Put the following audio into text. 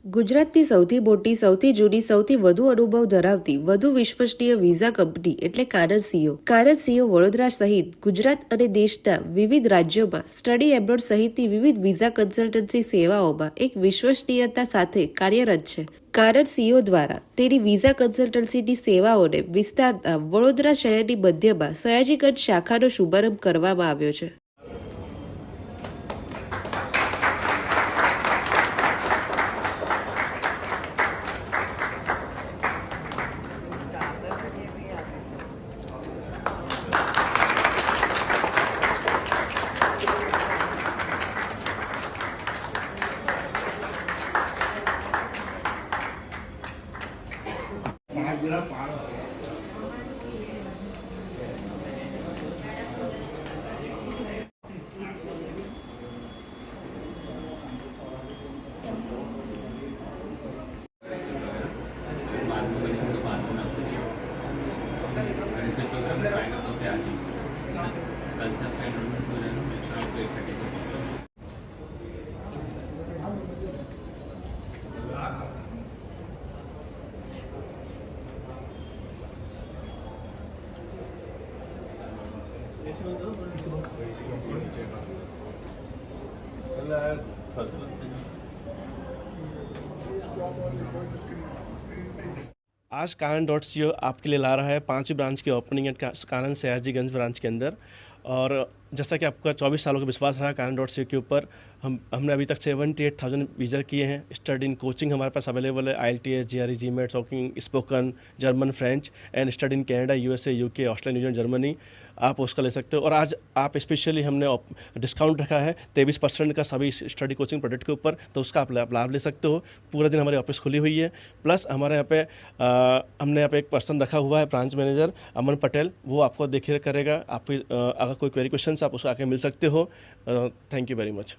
ગુજરાતની સૌથી મોટી, સૌથી જૂની, સૌથી વધુ અનુભવ ધરાવતી, વધુ વિશ્વસનીય વિઝા કંપની એટલે કાનન સીઓ વડોદરા સહિત ગુજરાત અને દેશના વિવિધ રાજ્યોમાં સ્ટડી એબ્રોડ સહિતની વિવિધ વિઝા કન્સલ્ટન્સી સેવાઓમાં એક વિશ્વસનીયતા સાથે કાર્યરત છે. કાનન સીઓ દ્વારા તેની વિઝા કન્સલ્ટન્સીની સેવાઓને વિસ્તારતા વડોદરા શહેરની મધ્યમાં સયાજીગંજ શાખાનો શુભારંભ કરવામાં આવ્યો છે. आज कानन.co आपके लिए ला रहा है 5वीं ब्रांच की ओपनिंग एट कानन सयाजीगंज ब्रांच के अंदर। और जैसा कि आपका 24 सालों का विश्वास रहा कानन.co के ऊपर, हमने अभी तक 78,000 वीज़ा किए हैं। स्टडी इन कोचिंग हमारे पास अवेलेबल है, IELTS, GRE, GMAT, talking, spoken, German, French and study in Canada, USA, UK, Australia, New Zealand, Germany. आप उसका ले सकते हो। और आज आप स्पेशली हमने डिस्काउंट रखा है 23% का सभी स्टडी कोचिंग प्रोडक्ट के ऊपर, तो उसका आप लाभ ले सकते हो। पूरा दिन हमारी ऑफिस खुली हुई है। प्लस हमारे यहाँ पे हमने यहाँ पे एक पर्सन रखा हुआ है, ब्रांच मैनेजर अमन पटेल, वो आपको देख रेख करेगा। आप अगर कोई क्वेरी क्वेश्चन आप उसको आके मिल सकते हो। Thank you very much.